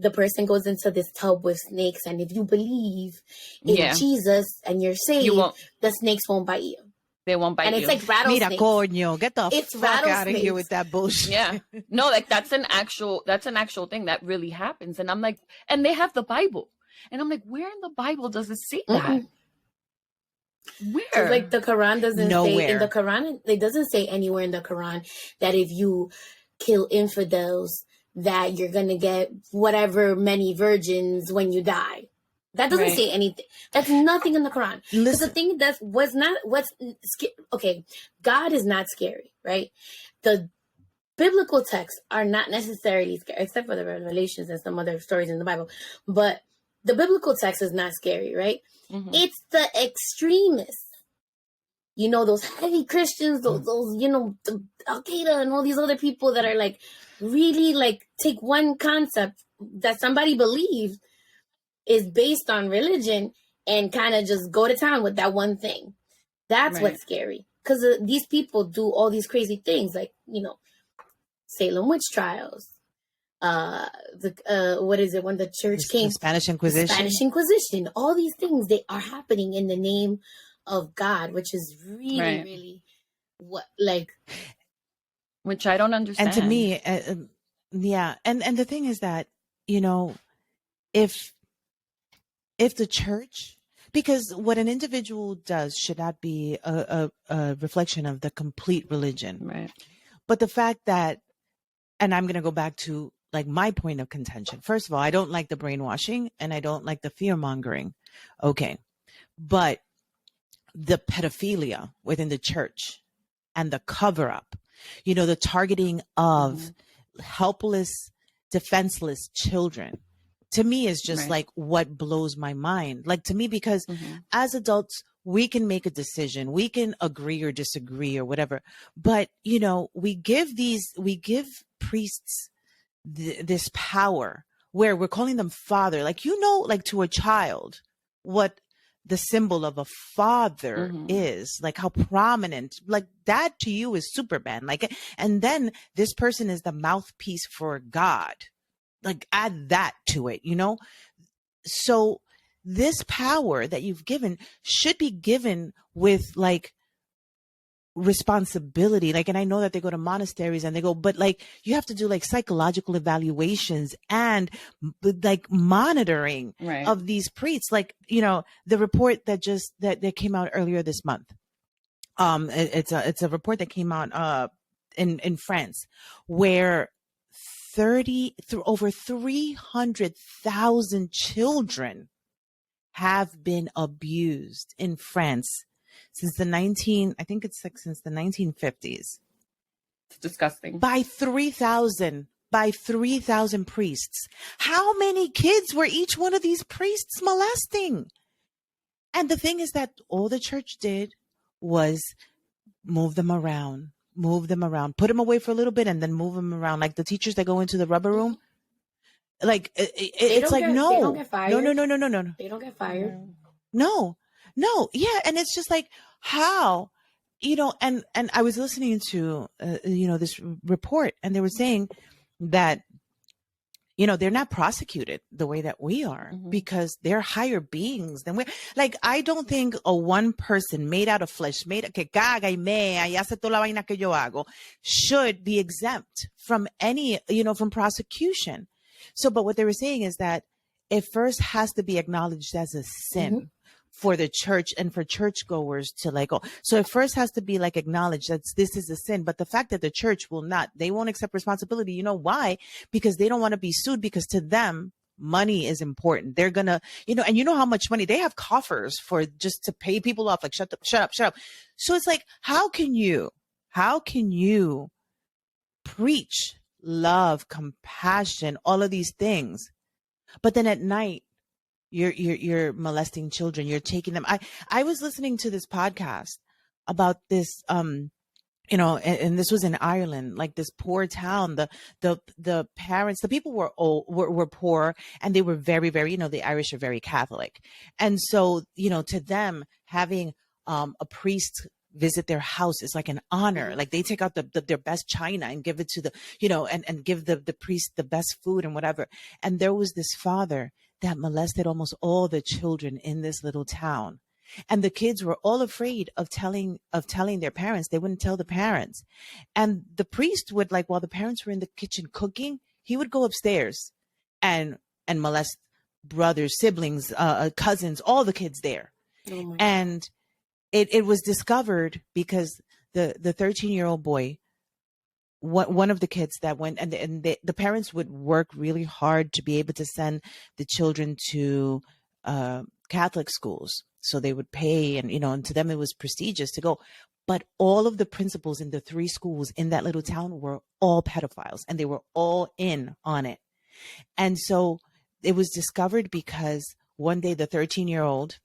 the person goes into this tub with snakes, and if you believe in Jesus and you're saved, the snakes won't bite you. They won't bite you. And it's like rattlesnakes. Mira, coño, get the fuck out of here with that bullshit. Yeah. No, like that's an actual thing that really happens. And I'm like, and they have the Bible. And I'm like, where in the Bible does it say that? Where? So like the Quran doesn't say in the Quran, it doesn't say anywhere in the Quran that if you kill infidels that you're gonna get whatever many virgins when you die. That doesn't say anything. That's nothing in the Quran. Because the thing okay, God is not scary, right? The biblical texts are not necessarily scary, except for the Revelations and some other stories in the Bible. But the biblical text is not scary, right? Mm-hmm. It's the extremists. Those heavy Christians, those the Al-Qaeda and all these other people that are like really like take one concept that somebody believed is based on religion and kind of just go to town with that one thing. That's what's scary. Because these people do all these crazy things, like, Salem witch trials. What is it? When the church came? The Spanish Inquisition. The Spanish Inquisition. All these things, they are happening in the name of God, which is really, really which I don't understand. And to me, and the thing is that, if the church, because what an individual does should not be a reflection of the complete religion. Right. But the fact that, and I'm going to go back to like my point of contention. First of all, I don't like the brainwashing and I don't like the fear mongering. Okay. But the pedophilia within the church and the cover up, the targeting of helpless, defenseless children, to me is just like what blows my mind. Like to me, because as adults, we can make a decision. We can agree or disagree or whatever. But, we give priests this power where we're calling them father. Like, like to a child, what the symbol of a father is, like how prominent, like that to you is Superman. Like, and then this person is the mouthpiece for God. Like add that to it, So this power that you've given should be given with like responsibility. Like, and I know that they go to monasteries and they go, but like you have to do like psychological evaluations and like monitoring of these priests. Like, the report that came out earlier this month. It's a report that came out in France where over 300,000 children have been abused in France since the 1950s. It's disgusting. By 3,000 priests. How many kids were each one of these priests molesting? And the thing is that all the church did was move them around, put them away for a little bit and then move them around. Like the teachers that go into the rubber room. Like it's like, no. They don't get fired. No. They don't get fired. No. Yeah. And it's just like, how? and I was listening to, this report, and they were saying that, they're not prosecuted the way that we are, because they're higher beings than we. Like, I don't think a one person made out of flesh, made que caga y mea y hace toda la vaina que yo hago, should be exempt from any, from prosecution. So, but what they were saying is that it first has to be acknowledged as a sin for the church and for churchgoers to like, so it first has to be like acknowledged that this is a sin. But the fact that the church they won't accept responsibility. You know why? Because they don't want to be sued, because to them, money is important. They're gonna, and you know how much money they have, coffers for just to pay people off. Like, shut up. So it's like, how can you preach love, compassion, all of these things, but then at night, you're molesting children. You're taking them. I was listening to this podcast about this, and this was in Ireland, like this poor town. The parents, the people were poor, and they were very, very, the Irish are very Catholic. And so, to them, having a priest visit their house is like an honor. Like, they take out their best china and give it to the, and give the priest the best food and whatever. And there was this father that molested almost all the children in this little town. And the kids were all afraid of telling their parents. They wouldn't tell the parents. And the priest would, like, while the parents were in the kitchen cooking, he would go upstairs and molest brothers, siblings, cousins, all the kids there. Oh, and it was discovered because the 13-year-old boy, one of the kids that went, and the parents would work really hard to be able to send the children to Catholic schools. So they would pay, and to them it was prestigious to go. But all of the principals in the 3 schools in that little town were all pedophiles, and they were all in on it. And so it was discovered because one day the 13-year-old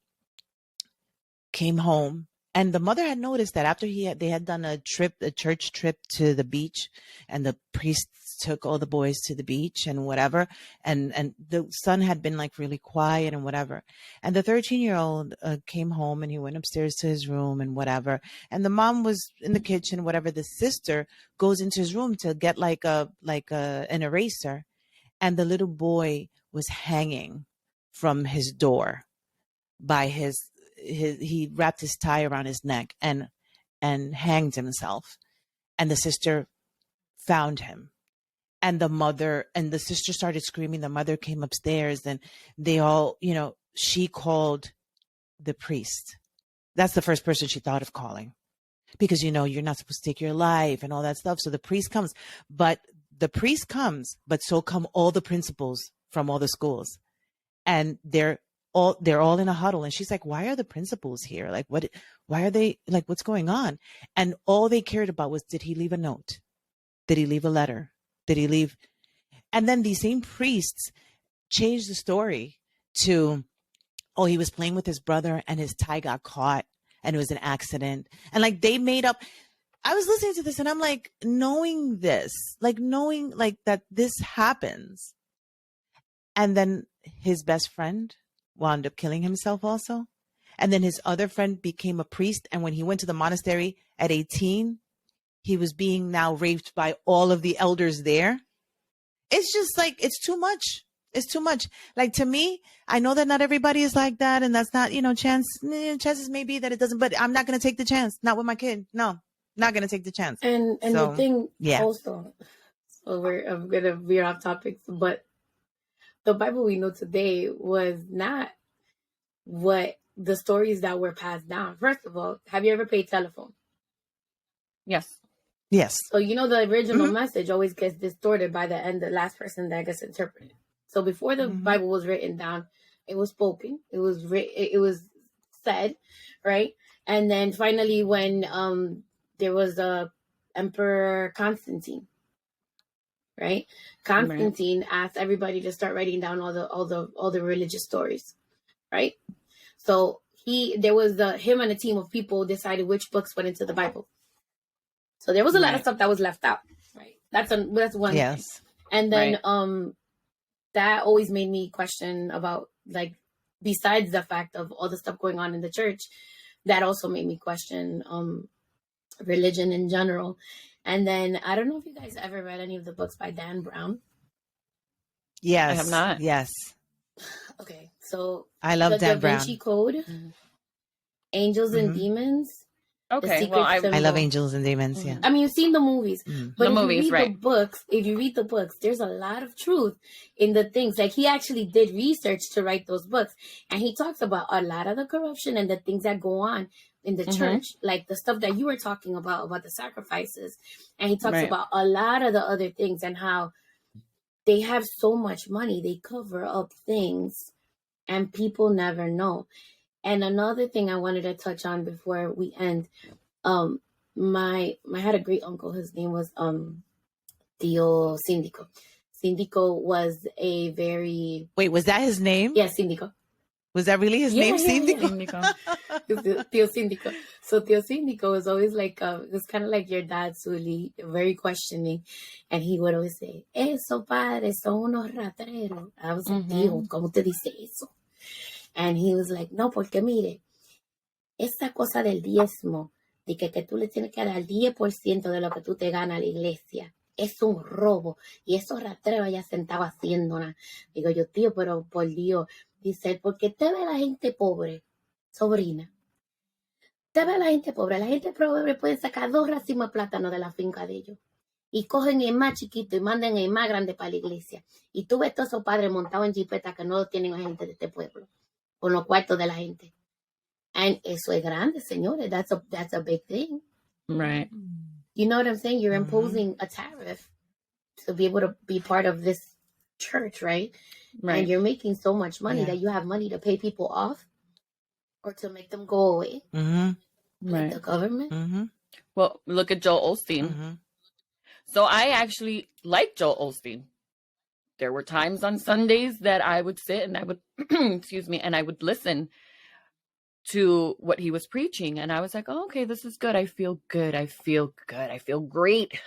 came home. And the mother had noticed that after they had done a church trip to the beach, and the priests took all the boys to the beach and whatever. And the son had been like really quiet and whatever. And the 13-year-old came home, and he went upstairs to his room and whatever. And the mom was in the kitchen, whatever. The sister goes into his room to get an eraser. And the little boy was hanging from his door by he wrapped his tie around his neck and hanged himself. And the sister found him, and the sister started screaming. The mother came upstairs, and they all, she called the priest. That's the first person she thought of calling, because, you're not supposed to take your life and all that stuff. So the priest comes, but so come all the principals from all the schools, and they're all in a huddle. And she's like, why are the principals here? Like, why are they, like, what's going on? And all they cared about was, did he leave a note? Did he leave a letter? Did he leave? And then these same priests changed the story to, he was playing with his brother and his tie got caught and it was an accident. And like, they made up. I was listening to this and I'm like, knowing that this happens. And then his best friend wound up killing himself also. And then his other friend became a priest. And when he went to the monastery at 18, he was being now raped by all of the elders there. It's just like, it's too much. It's too much. Like, to me, I know that not everybody is like that. And that's not, chances may be that it doesn't, but I'm not going to take the chance. Not with my kid. No, not going to take the chance. And so, the thing also, I'm going to veer off topics, but the Bible we know today was not what the stories that were passed down. First of all, have you ever paid telephone? Yes. Yes. So, the original message always gets distorted by the last person that gets interpreted. So before the Bible was written down, it was spoken. It was said, right? And then finally, when there was Emperor Constantine, right? Constantine asked everybody to start writing down all the religious stories, right? So there was him and a team of people decided which books went into the Bible. So there was a lot of stuff that was left out, right? That's one thing. And then that always made me question about, like, besides the fact of all the stuff going on in the church, that also made me question religion in general. And then I don't know if you guys ever read any of the books by Dan Brown. Yes. I have not. Yes. Okay, so I love the Dan Da Vinci Brown. Code, Angels and Mhm. Demons. Okay, well, I love Angels and Demons. Yeah. I mean, you've seen the movies, but if movies, you read the books, there's a lot of truth in the things. Like, he actually did research to write those books, and he talks about a lot of the corruption and the things that go on in the church, like the stuff that you were talking about the sacrifices, and he talks about a lot of the other things and how they have so much money, they cover up things, and people never know. And another thing I wanted to touch on before we end, I had a great uncle. His name was Tío Síndico. Síndico was a very... Wait, was that his name? Yeah, Síndico. Was that really his name, Síndico? Tío Síndico. So Tío Síndico was always like, it was kind of like your dad, Zuli, very questioning. And he would always say, eso, padre, son unos rateros. I was like, Tío, ¿cómo te dice eso? And he was like, no, porque mire, esa cosa del diezmo, de que tú le tienes que dar 10% de lo que tú te ganas a la iglesia, es un robo. Y esos rateros ya sentados haciendo nada. Digo yo, tío, pero por Dios. Dice, porque te ve la gente pobre, sobrina. Te ve la gente pobre puede sacar 2 racimos de plátano de la finca de ellos. Y cogen el más chiquito y mandan el más grande para la iglesia. Y tú ves todos esos padres montados en jipeta que no lo tienen la gente de este pueblo. Con los cuartos de la gente. And eso es grande, señores. That's a big thing. Right. You know what I'm saying? You're imposing a tariff to be able to be part of this church, right? And you're making so much money that you have money to pay people off or to make them go away. Like the government. Well, look at Joel Osteen. So I actually like Joel Osteen. There were times on Sundays that I would sit and I would, excuse me, and I would listen to what he was preaching. And I was like, oh, okay, this is good. I feel good. I feel good. I feel great.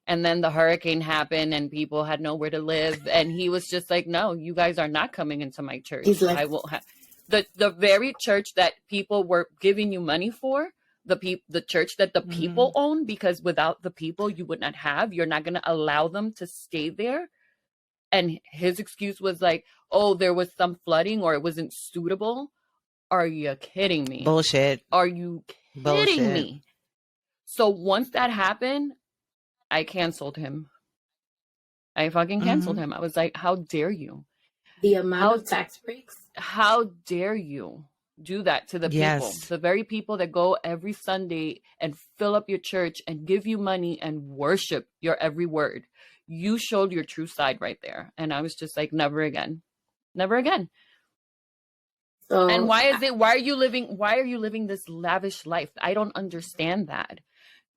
And then the hurricane happened and people had nowhere to live. And he was just like, no, you guys are not coming into my church. Like, I will have the very church that people were giving you money for, the church that the people own, because without the people you would not have, you're not going to allow them to stay there. And his excuse was like, oh, there was some flooding or it wasn't suitable. Are you kidding me? Bullshit. Are you kidding me? So once that happened, I canceled him. I fucking canceled him. I was like, how dare you? The amount of tax breaks. How dare you do that to the people? The very people that go every Sunday and fill up your church and give you money and worship your every word. You showed your true side right there. And I was just like, never again. Never again. So, and why are you living this lavish life? I don't understand that.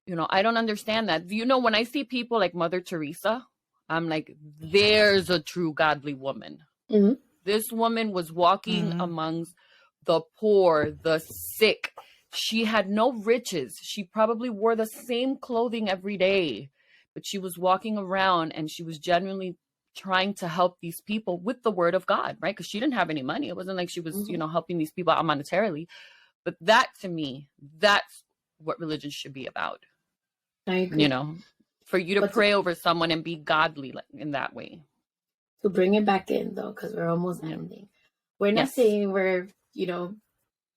You know, I don't understand that. You know, when I see people like Mother Teresa, I'm like, there's a true godly woman. This woman was walking amongst the poor, the sick. She had no riches. She probably wore the same clothing every day, but she was walking around and she was genuinely trying to help these people with the word of God, right? Because she didn't have any money. It wasn't like she was, you know, helping these people out monetarily. But that, to me, that's what religion should be about. I agree. You know, for you to pray over someone and be godly in that way. To bring it back in, though, because we're almost ending. We're not saying we're, you know,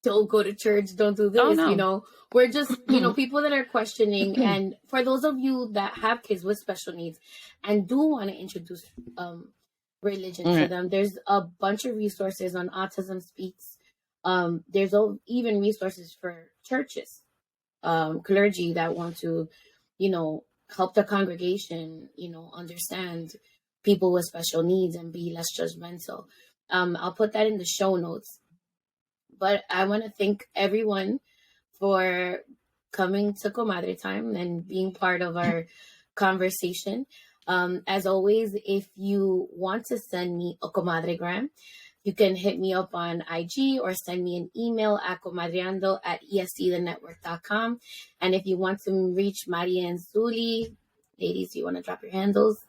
don't go to church, don't do this, you know. We're just, you know, people that are questioning. And for those of you that have kids with special needs and do want to introduce religion to them, there's a bunch of resources on Autism Speaks. There's even resources for churches, clergy that want to, you know, help the congregation, you know, understand people with special needs and be less judgmental. I'll put that in the show notes. But I want to thank everyone for coming to Comadre Time and being part of our conversation. As always, if you want to send me a Comadre-Gram, you can hit me up on IG or send me an email at comadreando@esthethenetwork.com. And if you want to reach Mari and Zuli, ladies, do you want to drop your handles?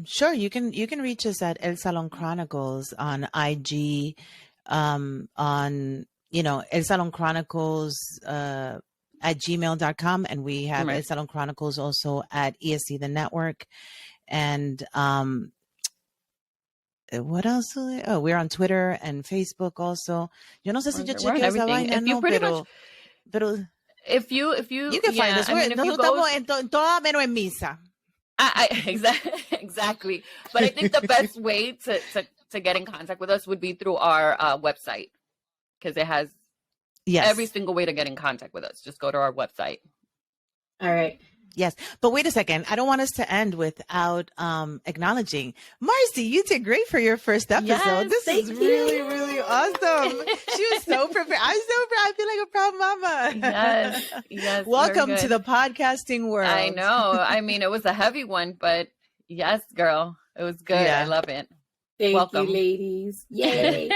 Sure. You can reach us at El Salon Chronicles on IG, on, you know, El Salon Chronicles, at gmail.com. And we have Right. Salon Chronicles also at ESC, the network. And what else? Oh, we're on Twitter and Facebook also. Yo no sé si yo We're on chequeo esa everything. vaina, If you no, pretty pero, much, pero if you you can find us. I mean, if you Nosotros go, estamos en toda menos en misa. exactly. But I think the best way to get in contact with us would be through our website, because it has every single way to get in contact with us. Just go to our website. All right. Yes. But wait a second. I don't want us to end without acknowledging Marcy. You did great for your first episode. Yes, This is really, really awesome. She was so prepared. I'm so proud. I feel like a proud mama. Yes. Welcome to the podcasting world. I know. I mean, it was a heavy one, but yes, girl, it was good. Yeah. I love it. Thank you, ladies. Yay.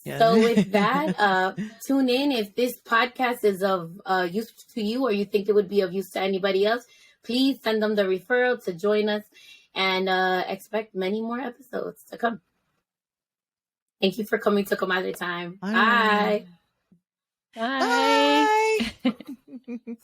Yeah. So with that, tune in. If this podcast is of use to you, or you think it would be of use to anybody else, please send them the referral to join us, and expect many more episodes to come. Thank you for coming to Comadre Time. Bye. Bye. Bye.